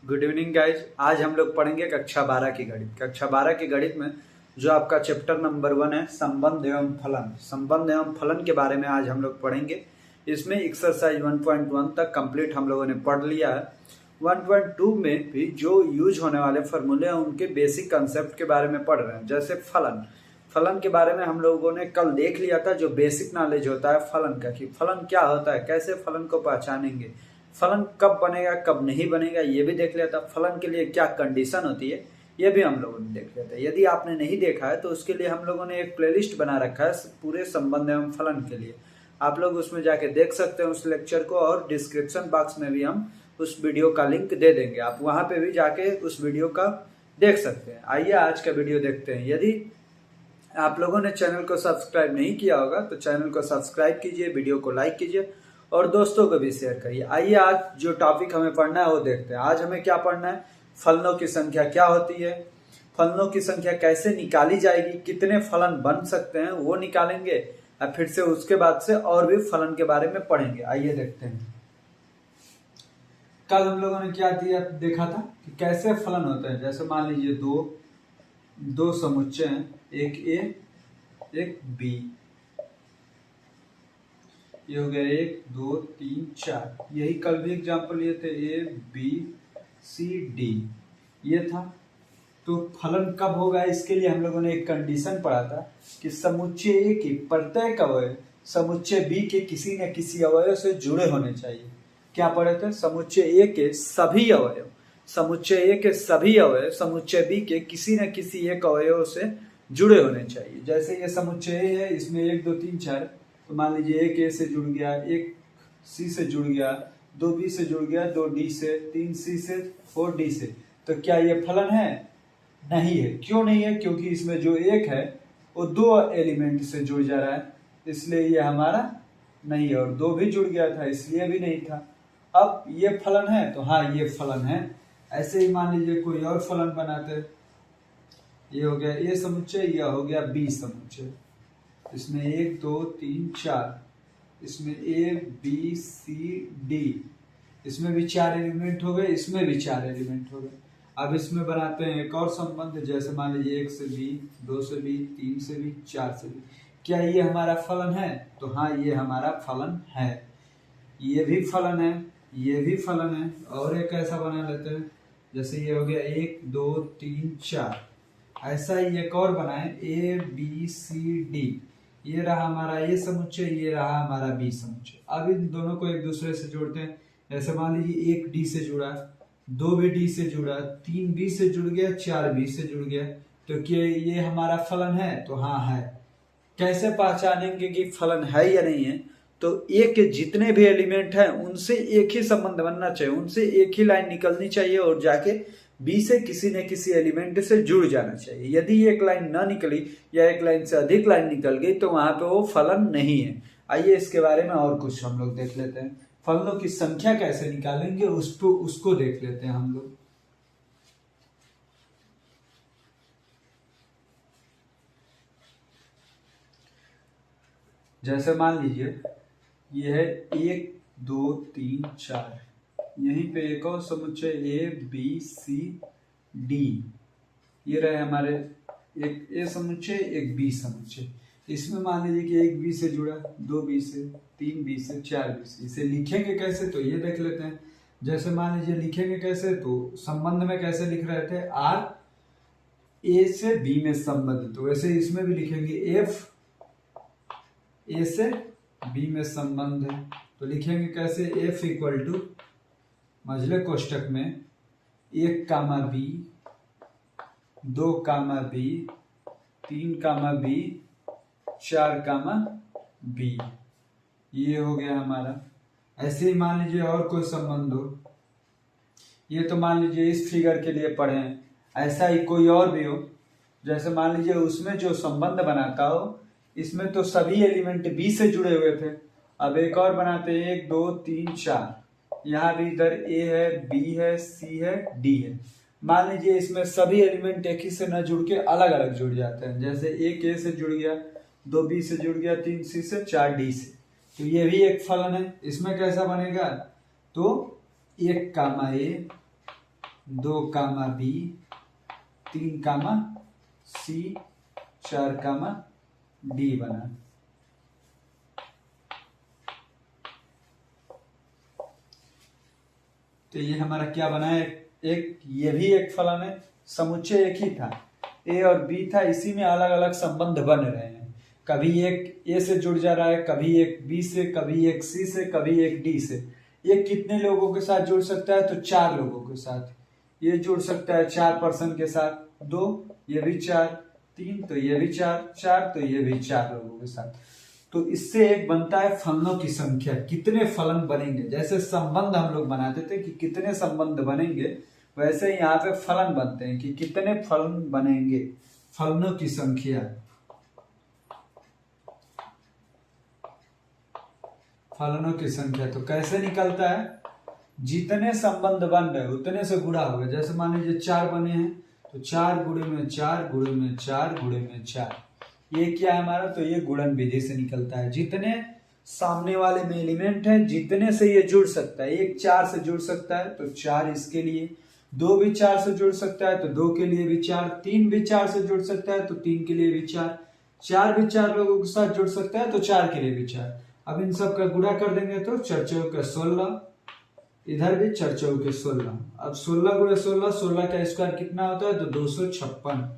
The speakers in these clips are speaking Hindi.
Good evening guys. आज हम लोग पढ़ेंगे कक्षा 12 की गणित। कक्षा 12 की गणित में जो आपका चैप्टर नंबर 1 है संबंध एवं फलन। संबंध एवं फलन के बारे में आज हम लोग पढ़ेंगे। इसमें एक्सरसाइज 1.1 तक कंप्लीट हम लोगों ने पढ़ लिया है। 1.2 में भी जो यूज होने वाले फॉर्मूले हैं उनके बेसिक कंसेप्ट के बारे में पढ़ रहे हैं। जैसे फलन, फलन के बारे में हम लोगों ने कल देख लिया था। जो बेसिक नॉलेज होता है फलन का, कि फलन क्या होता है, कैसे फलन को पहचानेंगे, फलन कब बनेगा कब नहीं बनेगा, ये भी देख लिया था। फलन के लिए क्या कंडीशन होती है ये भी हम लोगों ने देख लिया था। यदि आपने नहीं देखा है तो उसके लिए हम लोगों ने एक प्लेलिस्ट बना रखा है पूरे संबंध एवं फलन के लिए। आप लोग उसमें जाके देख सकते हैं उस लेक्चर को, और डिस्क्रिप्शन बॉक्स में भी हम उस वीडियो का लिंक दे देंगे। आप वहां पे भी जाके उस वीडियो का देख सकते हैं। आइए आज का वीडियो देखते हैं। यदि आप लोगों ने चैनल को सब्सक्राइब नहीं किया होगा तो चैनल को सब्सक्राइब कीजिए, वीडियो को लाइक कीजिए और दोस्तों को भी शेयर करिए। आइए आज जो टॉपिक हमें पढ़ना है वो देखते हैं। आज हमें क्या पढ़ना है, फलनों की संख्या क्या होती है, फलनों की संख्या कैसे निकाली जाएगी, कितने फलन बन सकते हैं वो निकालेंगे, और फिर से उसके बाद से और भी फलन के बारे में पढ़ेंगे। आइए देखते हैं। कल हम लोगों ने क्या देखा था कि कैसे फलन होते हैं। जैसे मान लीजिए दो समुच्चय हैं, एक ए एक बी, ये हो गया 1 2 3 4। यही कल भी एग्जाम्पल लिए थे, ए बी सी डी ये था। तो फलन कब होगा इसके लिए हम लोगों ने एक कंडीशन पढ़ा था कि समुच्चय ए के प्रत्येक अवयव समुच्चय बी के किसी न किसी अवयव से जुड़े होने चाहिए। क्या पढ़े थे, समुच्चय ए के सभी अवयव, समुच्चय ए के सभी अवयव समुच्चय बी के किसी न किसी एक अवयव से जुड़े होने चाहिए। जैसे ये समुच्चय ए है, इसमें 1 2 3 4, तो मान लीजिए एक ए से जुड़ गया, एक सी से जुड़ गया, 2 बी से जुड़ गया, 2 डी से, 3 सी से, 4 डी से। तो क्या ये फलन है? नहीं है। क्यों नहीं है? क्योंकि इसमें जो एक है वो 2 एलिमेंट से जुड़ जा रहा है, इसलिए ये हमारा नहीं है। और 2 भी जुड़ गया था इसलिए भी नहीं था। अब ये फलन है तो हाँ ये फलन है। ऐसे ही मान लीजिए कोई और फलन बनाते, ये हो गया ए समुच्चय, यह हो गया बी समुच्चय। इसमें 1 2 3 4, इसमें ए बी सी डी, इसमें भी 4 एलिमेंट हो गए, इसमें भी 4 एलिमेंट हो गए। अब इसमें बनाते हैं एक और संबंध। जैसे मान लीजिए 1 से बी, 2 से बी, 3 से बी, 4 से बी। क्या ये हमारा फलन है? तो हाँ ये हमारा फलन है। ये भी फलन है, ये भी फलन है। और एक ऐसा बना लेते हैं, जैसे ये हो गया 1 2 3 4। ऐसा ही एक और बनाए, ए बी सी डी, ये रहा हमारा ए समुच्चय, ये रहा हमारा बी समुच्चय। अब इन दोनों को एक दूसरे से जोड़ते हैं। जैसे मान लीजिए 1 डी से जुड़ा, 2 भी डी से जुड़ा, 3 बी से जुड़ गया, 4 बी से जुड़ गया। तो क्या ये हमारा फलन है? तो हाँ है। कैसे पहचानेंगे कि फलन है या नहीं है? तो ए के जितने भी एलिमेंट हैं उनसे एक ही संबंध बनना चाहिए, उनसे एक ही लाइन निकलनी चाहिए और जाके बी से किसी न किसी एलिमेंट से जुड़ जाना चाहिए। यदि एक लाइन ना निकली या एक लाइन से अधिक लाइन निकल गई तो वहां पे वो फलन नहीं है। आइए इसके बारे में और कुछ हम लोग देख लेते हैं। फलनों की संख्या कैसे निकालेंगे उसको देख लेते हैं हम लोग। जैसे मान लीजिए यह है 1 2 3 4, यहीं पे एक और समुच्चय ए बी सी डी, ये रहे हमारे एक ए समुच्चय एक बी समुच्चय। इसमें मान लीजिए कि 1 बी से जुड़ा, 2 बी से, 3 बी से, 4 बी से। इसे लिखेंगे कैसे तो ये देख लेते हैं। जैसे मान लीजिए लिखेंगे कैसे, तो संबंध में कैसे लिख रहे थे, आर ए से बी में संबंध, तो वैसे इसमें भी लिखेंगे एफ ए से बी में संबंध है। तो लिखेंगे कैसे, एफ इक्वल टू मझले कोष्टक में 1 कामा बी, 2 कामा बी, 3 कामा बी, 4 कामा बी, ये हो गया हमारा। ऐसे ही मान लीजिए और कोई संबंध हो, ये तो मान लीजिए इस फिगर के लिए पढ़े हैं, ऐसा ही कोई और भी हो। जैसे मान लीजिए उसमें जो संबंध बनाता हो, इसमें तो सभी एलिमेंट बी से जुड़े हुए थे। अब एक और बनाते हैं, 1 2 3 4, यहाँ भी इधर ए है, बी है, सी है, डी है। मान लीजिए इसमें सभी एलिमेंट एक ही से न जुड़ के अलग अलग जुड़ जाते हैं। जैसे 1 ए से जुड़ गया, 2 बी से जुड़ गया, 3 सी से, 4 डी से, तो ये भी एक फलन है। इसमें कैसा बनेगा, तो 1 कामा ए, 2 कामा बी, 3 कामा सी, 4 कामा डी बना। तो ये हमारा क्या बना है, एक ये भी एक फलन है, समुच्चय एक ही था, ए और बी था, इसी में अलग अलग संबंध बन रहे हैं। कभी एक ए से जुड़ जा रहा है, कभी एक बी से, कभी एक सी से, कभी एक डी से। ये कितने लोगों के साथ जुड़ सकता है, तो 4 लोगों के साथ। ये जुड़ सकता है 4 पर्सन के साथ, 2, ये भी 4, 3, तो ये भी 4, 4, तो ये भी 4 लोगों के साथ। तो इससे एक बनता है फलनों की संख्या, कितने फलन बनेंगे। जैसे संबंध हम लोग बनाते थे कि कितने संबंध बनेंगे, वैसे यहाँ पे फलन बनते हैं कि कितने फलन बनेंगे, फलनों की संख्या। फलनों की संख्या तो कैसे निकलता है, जितने संबंध बन रहे उतने से गुणा होगा। जैसे मान लीजिए 4 बने हैं, तो 4 गुणे में 4 गुणे में 4 गुणे में 4, ये क्या है हमारा, तो ये गुणन विधि से निकलता है। जितने सामने वाले में एलिमेंट है, जितने से ये जुड़ सकता है, एक 4 से जुड़ सकता है तो 4 इसके लिए, 2 भी 4 से जुड़ सकता है तो 2 के लिए भी 4, 3 भी 4 से जुड़ सकता है तो 3 के लिए भी 4, 4 भी 4 लोगों के साथ जुड़ सकता है तो 4 के लिए भी 4। अब इन सब का गुणा कर देंगे तो 4 चौक 16, इधर भी 4 चौक 16। अब 16 गुणे 16, 16 का स्क्वायर कितना होता है, तो 256।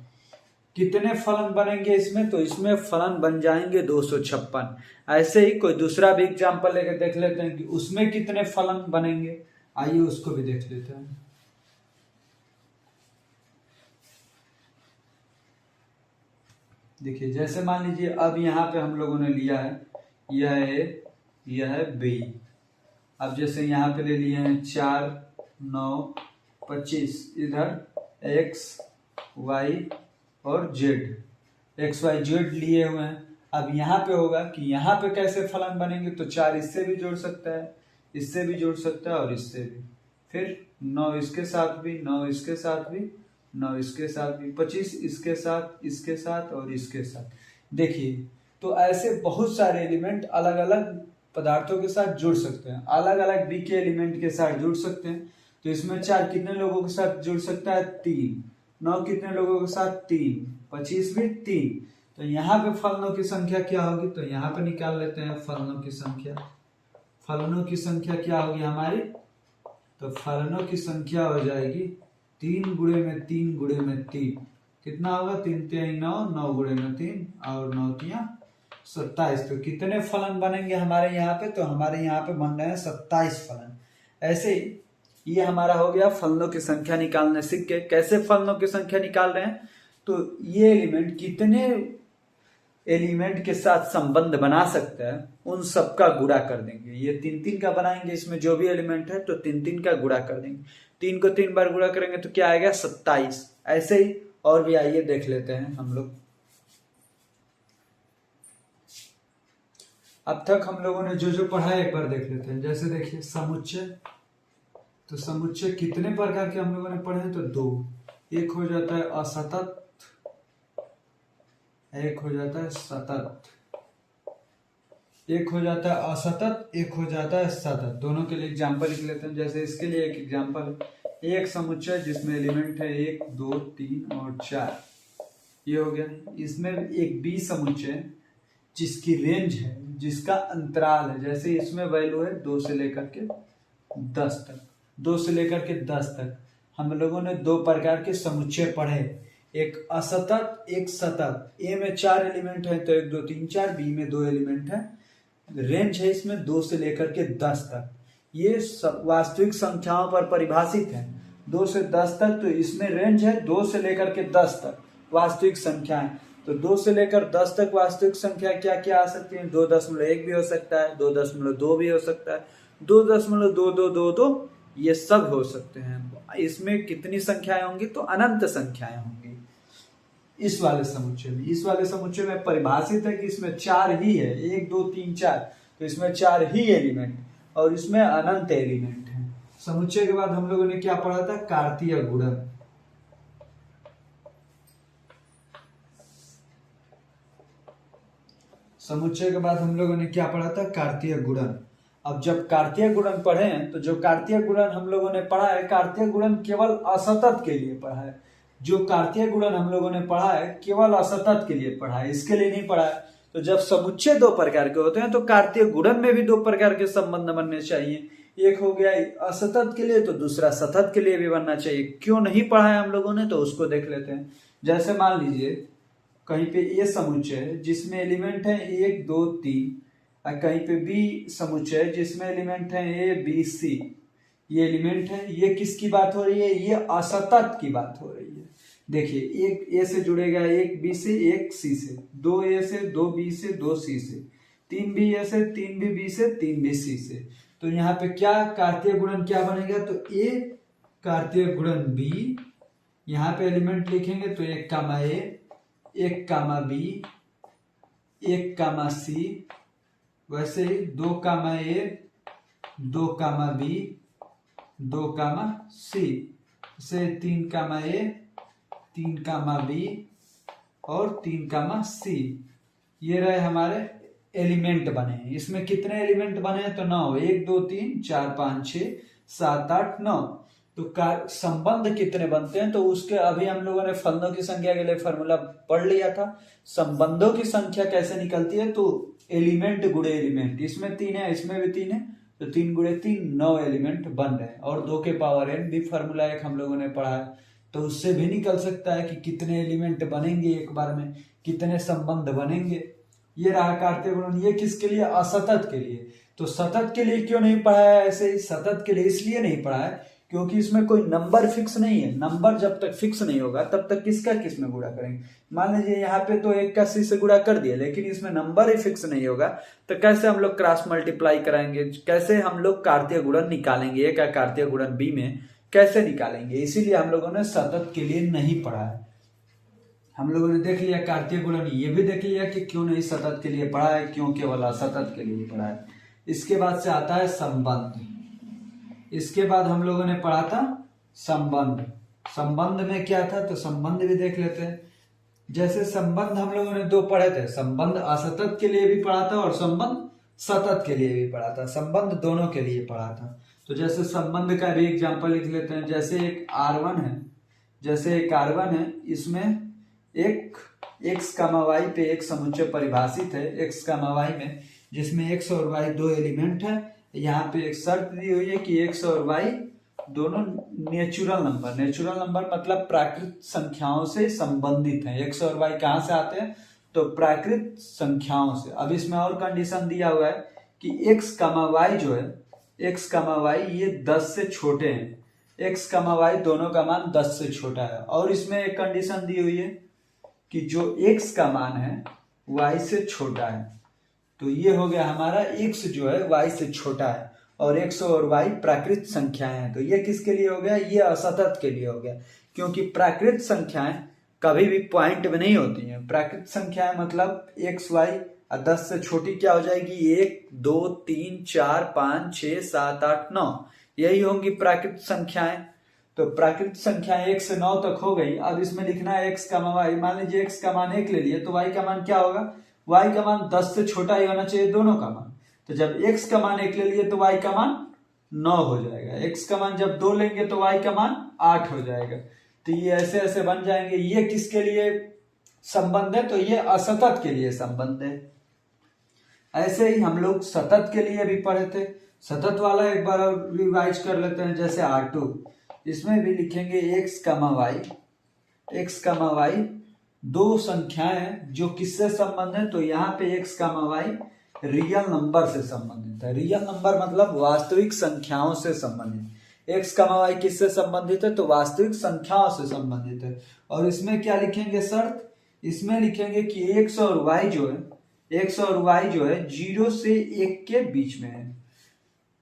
कितने फलन बनेंगे इसमें, तो इसमें फलन बन जाएंगे 256। ऐसे ही कोई दूसरा भी एग्जांपल लेकर देख लेते हैं कि उसमें कितने फलन बनेंगे। आइए उसको भी देख लेते हैं। देखिए जैसे मान लीजिए अब यहाँ पे हम लोगों ने लिया है, यह है, यह है बी। अब जैसे यहाँ पे ले लिए हैं 4, 9, 25, इधर एक्स वाई और जेड, एक्स वाई जेड लिए हुए हैं। अब यहाँ पे होगा कि यहाँ पे कैसे फलन बनेंगे, तो 4 इससे भी जुड़ सकता है, इससे भी जुड़ सकता है और इससे भी, फिर 9 इसके साथ भी, 9 इसके साथ भी, 9 इसके साथ भी, 25 इसके साथ, इसके साथ और इसके साथ। देखिए तो ऐसे बहुत सारे एलिमेंट अलग अलग पदार्थों के साथ जुड़ सकते हैं, अलग अलग बी के एलिमेंट के साथ जुड़ सकते हैं। तो इसमें 4 कितने लोगों के साथ जुड़ सकता है, 3, 9 कितने लोगों के साथ, 3, 25 भी 3। तो यहाँ पे फलनों की संख्या क्या होगी, तो यहाँ पे निकाल लेते हैं फलनों की संख्या। फलनों की संख्या क्या होगी हमारी, तो फलनों की संख्या हो जाएगी 3 गुणे में 3 गुणे में 3, कितना होगा, 3 3 9, 9 गुणे में 3 और 9 3 27। तो कितने फलन बनेंगे हमारे यहाँ पे, तो हमारे यहाँ पे बन रहे हैं 27 फलन। ऐसे ही ये हमारा हो गया फलनों की संख्या निकालने सीख के। कैसे फलनों की संख्या निकाल रहे हैं, तो ये एलिमेंट कितने एलिमेंट के साथ संबंध बना सकता है, उन सबका गुणा कर देंगे। ये 3 3 का बनाएंगे, इसमें जो भी एलिमेंट है तो 3 3 का गुणा कर देंगे। 3 को 3 बार गुणा करेंगे तो क्या आएगा, 27। ऐसे ही और भी आइए देख लेते हैं हम लोग। अब तक हम लोगों ने जो जो पढ़ा है एक बार देख लेते हैं। जैसे देखिए समुच्चय, तो समुच्चय कितने प्रकार के हम लोगों ने पढ़े हैं, तो 2। एक हो जाता है असतत, एक हो जाता है सतत, एक हो जाता है असतत, एक हो जाता है सतत। दोनों के लिए एग्जांपल लिख लेते हैं। जैसे इसके लिए एक एग्जांपल, एक समुच्चय जिसमें एलिमेंट है 1 2 3 और 4, ये हो गया। इसमें एक बी समुच्चय जिसकी रेंज है, जिसका अंतराल है, जैसे इसमें वैल्यू है 2 से लेकर के 10 तक, 2 से लेकर के 10 तक। हम लोगों ने 2 प्रकार के समुच्चय पढ़े, एक असतत एक सतत। ए में 4 एलिमेंट है तो 1 2 3 4, बी में 2 एलिमेंट है, रेंज है इसमें 2 से लेकर के 10 तक। ये वास्तविक संख्याओं पर परिभाषित है, 2 से 10 तक। तो इसमें रेंज है 2 से लेकर के 10 तक वास्तविक संख्याएं। तो 2 से लेकर 10 तक वास्तविक संख्या क्या क्या आ सकती है, 2.1 भी हो सकता है, 2.2 भी हो सकता है, 2.2222, ये सब हो सकते हैं। इसमें कितनी संख्याएं होंगी, तो अनंत संख्याएं होंगी इस वाले समुच्चय में। इस वाले समुच्चय में परिभाषित है कि इसमें 4 ही है, 1 2 3 4, तो इसमें 4 ही एलिमेंट और इसमें अनंत एलिमेंट है। समुच्चय के बाद हम लोगों ने क्या पढ़ा था, कार्तीय गुणन। समुच्चय के बाद हम लोगों ने क्या पढ़ा था, कार्तीय गुणन। अब जब कार्तीय गुणन पढ़े हैं तो जो कार्तीय गुणन हम लोगों ने पढ़ा है, कार्तीय गुणन केवल असतत के लिए पढ़ा है। जो कार्तीय गुणन हम लोगों ने पढ़ा है केवल असतत के लिए पढ़ा है, इसके लिए नहीं पढ़ा है। तो जब समुच्चय दो प्रकार के होते हैं तो कार्तीय गुणन में भी दो प्रकार के संबंध बनने चाहिए, एक हो गया असतत के लिए तो दूसरा सतत के लिए भी बनना चाहिए। क्यों नहीं पढ़ा है हम लोगों ने, तो उसको देख लेते हैं। जैसे मान लीजिए कहीं पे ए समुच्चय है जिसमें एलिमेंट है 1 2 3, और कहीं पे बी समुच्चय जिसमें एलिमेंट है ए बी सी, ये एलिमेंट है, ये किसकी बात हो रही है, ये असतत की बात हो रही है। देखिए एक ए से जुड़ेगा, एक बी से, एक सी से, 2 ए से, 2 बी से, 2 सी से, 3 बी ए से, 3 बी से, 3 बी सी से। तो यहाँ पे क्या कार्तीय गुणन क्या बनेगा, तो ए कार्तीय गुणन बी, यहाँ पे एलिमेंट लिखेंगे तो 1 कामा ए, 1 कामा बी, 1 कामा सी, वैसे ही 2 कामा ए, 2 कामा बी, 2 कामा सी, से 3 कामा ए, 3 कामा बी और 3 कामा सी। ये रहे हमारे एलिमेंट बने हैं। इसमें कितने एलिमेंट बने हैं, तो 9, 1 2 3 4 5 6 7 8 9। तो संबंध कितने बनते हैं, तो उसके अभी हम लोगों ने फलनों की संख्या के लिए फॉर्मूला पढ़ लिया था। संबंधों की संख्या कैसे निकलती है, तो एलिमेंट गुणे एलिमेंट, इसमें 3 है इसमें भी 3 है, तो 3 गुणे 3 9 एलिमेंट बन रहे हैं। और 2 के पावर n भी फॉर्मूला एक हम लोगों ने पढ़ा है, तो उससे भी निकल सकता है कि कितने एलिमेंट बनेंगे एक बार में, कितने संबंध बनेंगे। ये रहा कार्तीय गुणन, ये किसके लिए, असतत के लिए। तो सतत के लिए क्यों नहीं पढ़ा है, ऐसे ही सतत के लिए इसलिए नहीं पढ़ा है क्योंकि इसमें कोई नंबर फिक्स नहीं है। नंबर जब तक फिक्स नहीं होगा तब तक किसका किस में गुणा करेंगे। मान लीजिए यहाँ पे तो 1 का सी से गुणा कर दिया, लेकिन इसमें नंबर ही फिक्स नहीं होगा तो कैसे हम लोग क्रॉस मल्टीप्लाई कराएंगे, कैसे हम लोग कार्तीय गुणन निकालेंगे, एक कार्तीय गुणन बी में कैसे निकालेंगे। इसीलिए हम लोगों ने सतत के लिए नहीं पढ़ा है। हम लोगों ने देख लिया कार्तीय गुणन, ये भी देख लिया कि क्यों नहीं सतत के लिए पढ़ा है, क्यों केवल असतत के लिए पढ़ा है। इसके बाद से आता है संबंध। इसके बाद हम लोगों ने पढ़ा था संबंध। संबंध में क्या था, तो संबंध भी देख लेते हैं। जैसे संबंध हम लोगों ने 2 पढ़े थे, संबंध असतत के लिए भी पढ़ा था और संबंध सतत के लिए भी पढ़ा था। संबंध दोनों के लिए पढ़ा था। तो जैसे संबंध का भी एग्जांपल लिख लेते हैं। जैसे एक R1 है, जैसे एक R1 है, इसमें एक x, y पे एक समुच्चय परिभाषित है x, y में, जिसमें x और y 2 एलिमेंट है। यहाँ पे एक शर्त दी हुई है कि x और y दोनों नेचुरल नंबर मतलब प्राकृत संख्याओं से संबंधित हैं। x और y कहाँ से आते हैं, तो प्राकृत संख्याओं से। अब इसमें और कंडीशन दिया हुआ है कि x, y जो है, x, y ये 10 से छोटे हैं। x, y दोनों का मान 10 से छोटा है। और इसमें एक कंडीशन दी हुई है कि जो x का मान है y से छोटा है। तो ये हो गया हमारा x जो है y से छोटा है और x और y प्राकृत संख्याएं हैं। तो ये किसके लिए हो गया, ये असतत के लिए हो गया। क्योंकि प्राकृत संख्याएं कभी भी पॉइंट में नहीं होती हैं। प्राकृत संख्याएं मतलब x, y 10 से छोटी क्या हो जाएगी, 1 2 3 4 5 6 7 8 9, यही होंगी प्राकृत संख्याएं। तो प्राकृत संख्याएं 1 से 9 तक हो गई। अब इसमें लिखना है x, y। मान लीजिए x का मान 1 ले लिए तो y का मान क्या होगा, y का मान 10 से छोटा ही होना चाहिए दोनों का मान। तो जब x का मान 1 ले लिए तो y का मान 9 हो जाएगा। x का मान जब 2 लेंगे तो y का मान 8 हो जाएगा। तो ये ऐसे ऐसे बन जाएंगे। ये किसके लिए संबंध है, तो ये असतत के लिए संबंध है। ऐसे ही हम लोग सतत के लिए भी पढ़े थे। सतत वाला एक बार और रिवाइज कर लेते हैं। जैसे R2, इसमें भी लिखेंगे x, y 2 संख्याएं जो किससे संबंधित है, तो यहाँ पे x, y रियल नंबर से संबंधित है। रियल नंबर मतलब वास्तविक संख्याओं से संबंधित। x, y किससे संबंधित है, तो वास्तविक संख्याओं से संबंधित है। और इसमें क्या लिखेंगे शर्त, इसमें लिखेंगे कि x और y जो है 0 से 1 के बीच में है।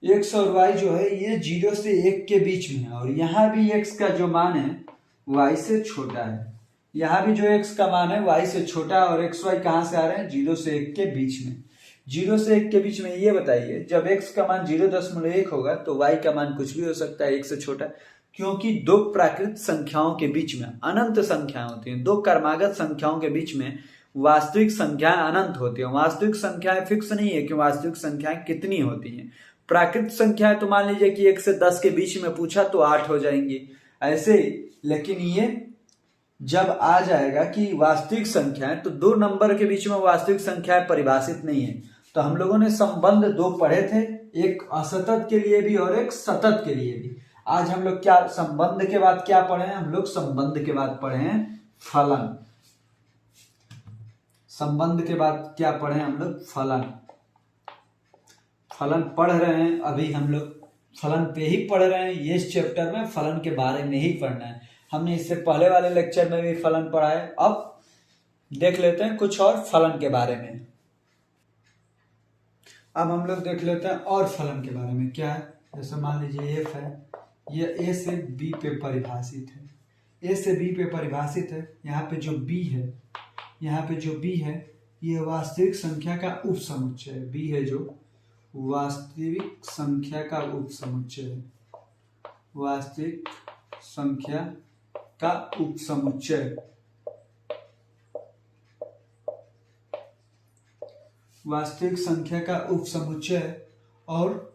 x और y जो है ये 0 से 1 के बीच में है। और यहाँ भी x का जो मान है y से छोटा है। यहाँ भी जो x का मान है y से छोटा है। और x, y कहाँ से आ रहे हैं, 0 से 1 के बीच में। 0 से 1 के बीच में ये बताइए, जब x का मान 0.1 होगा तो y का मान कुछ भी हो सकता है 1 से छोटा, क्योंकि 2 प्राकृत संख्याओं के बीच में अनंत संख्याएं होती हैं। 2 क्रमागत संख्याओं के बीच में वास्तविक संख्याएं अनंत होती है। वास्तविक संख्याएं फिक्स नहीं है कि वास्तविक संख्याएं कितनी होती हैं। प्राकृत संख्याएं तो मान लीजिए कि 1 से 10 के बीच में पूछा तो 8 हो जाएंगी ऐसे ही, लेकिन ये जब आ जाएगा कि वास्तविक संख्याएं, तो 2 नंबर के बीच में वास्तविक संख्याएं परिभाषित नहीं है। तो हम लोगों ने संबंध 2 पढ़े थे, एक असतत के लिए भी और एक सतत के लिए भी। आज हम लोग क्या संबंध के बाद क्या पढ़े हैं? हम लोग संबंध के बाद पढ़े हैं फलन। संबंध के बाद क्या पढ़े हैं हम लोग? फलन। फलन पढ़ रहे हैं अभी हम लोग, फलन पे ही पढ़ रहे हैं। ये इस चैप्टर में फलन के बारे में ही पढ़ना है। हमने इससे पहले वाले लेक्चर में भी फलन पढ़ा है। अब देख लेते हैं कुछ और फलन के बारे में। अब हम लोग देख लेते हैं और फलन के बारे में क्या है। जैसे मान लीजिए एफ है, यह ए से बी पे परिभाषित है। ए से बी पे परिभाषित है। यहाँ पे जो बी है, यहाँ पे जो बी है, यह वास्तविक संख्या का उपसमुच्चय है। बी है जो वास्तविक संख्या का उपसमुच्चय है। वास्तविक संख्या का उपसमुच्चय। वास्तविक संख्या का उपसमुच्चय और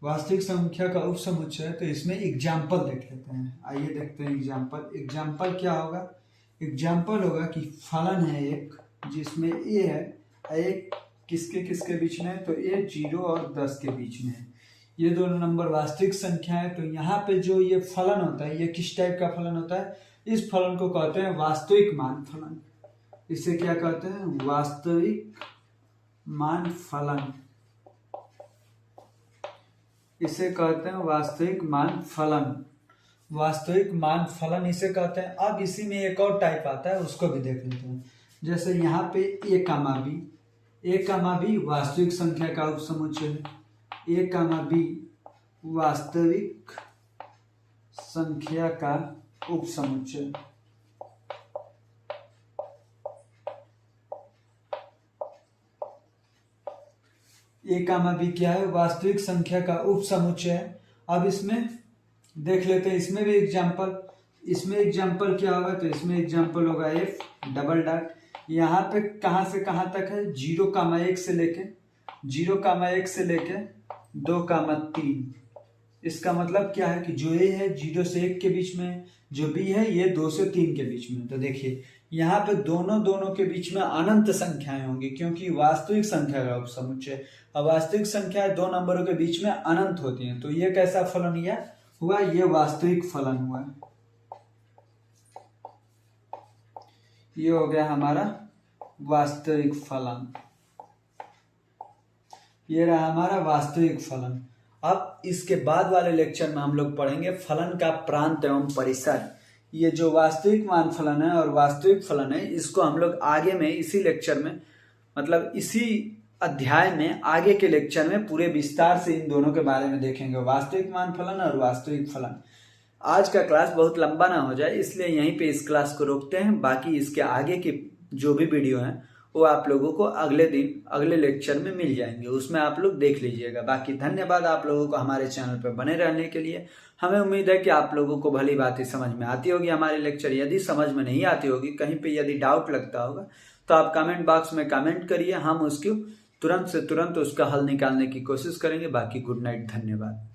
वास्तविक संख्या का उपसमुच्चय। तो इसमें एग्जाम्पल देख लेते हैं। आइए देखते हैं एग्जाम्पल। एग्जाम्पल क्या होगा? एग्जाम्पल होगा कि फलन है एक जिसमें ए है, एक किसके किसके बीच में है? तो ए 0 और 10 के बीच में है। ये दोनों नंबर वास्तविक संख्या है। तो यहाँ पे जो ये फलन होता है, ये किस टाइप का फलन होता है? इस फलन को कहते हैं वास्तविक मान फलन। इसे क्या कहते हैं? वास्तविक मान फलन। इसे कहते हैं वास्तविक मान फलन। वास्तविक मान फलन इसे कहते हैं। अब इसी में एक और टाइप आता है, उसको भी देख लेते हैं। जैसे यहाँ पे ए कामा बी, ए कामा बी वास्तविक संख्या का उपसमुच्चय है। ए कामा बी वास्तविक संख्या का उपसमुच्चय। ए कामा बी क्या है? वास्तविक संख्या का उपसमुच्चय है। अब इसमें देख लेते हैं, इसमें भी एग्जाम्पल। इसमें एग्जाम्पल क्या होगा? तो इसमें एग्जाम्पल होगा एफ डबल डॉट। यहाँ पे कहाँ से कहाँ तक है? 0,1 से लेके 0,1 से लेके 2,3। इसका मतलब क्या है कि जो ए है 0 से 1 के बीच में, जो बी है ये 2 से 3 के बीच में। तो देखिए यहाँ पे दोनों के बीच में अनंत संख्याएं होंगी, क्योंकि वास्तविक संख्या का उपसमुच्चय। अब वास्तविक संख्याएं 2 नंबरों के बीच में अनंत होती हैं। तो ये कैसा फलन हुआ? ये वास्तविक फलन हुआ। ये हो गया हमारा वास्तविक फलन। ये रहा हमारा वास्तविक फलन। अब इसके बाद वाले लेक्चर में हम लोग पढ़ेंगे फलन का प्रांत एवं परिसर। ये जो वास्तविक मान फलन है और वास्तविक फलन है, इसको हम लोग आगे में इसी लेक्चर में, मतलब इसी अध्याय में आगे के लेक्चर में पूरे विस्तार से इन दोनों के बारे में देखेंगे, वास्तविक मान फलन और वास्तविक फलन। आज का क्लास बहुत लंबा ना हो जाए, इसलिए यहीं पे इस क्लास को रोकते हैं। बाकी इसके आगे की जो भी वीडियो हैं वो आप लोगों को अगले दिन अगले लेक्चर में मिल जाएंगे, उसमें आप लोग देख लीजिएगा। बाकी धन्यवाद आप लोगों को हमारे चैनल पर बने रहने के लिए। हमें उम्मीद है कि आप लोगों को भली बात ही समझ में आती होगी हमारे लेक्चर। यदि समझ में नहीं आती होगी, कहीं पे यदि डाउट लगता होगा, तो आप कमेंट बॉक्स में कमेंट करिए। हम उसको तुरंत से तुरंत उसका हल निकालने की कोशिश करेंगे। बाकी गुड नाइट, धन्यवाद।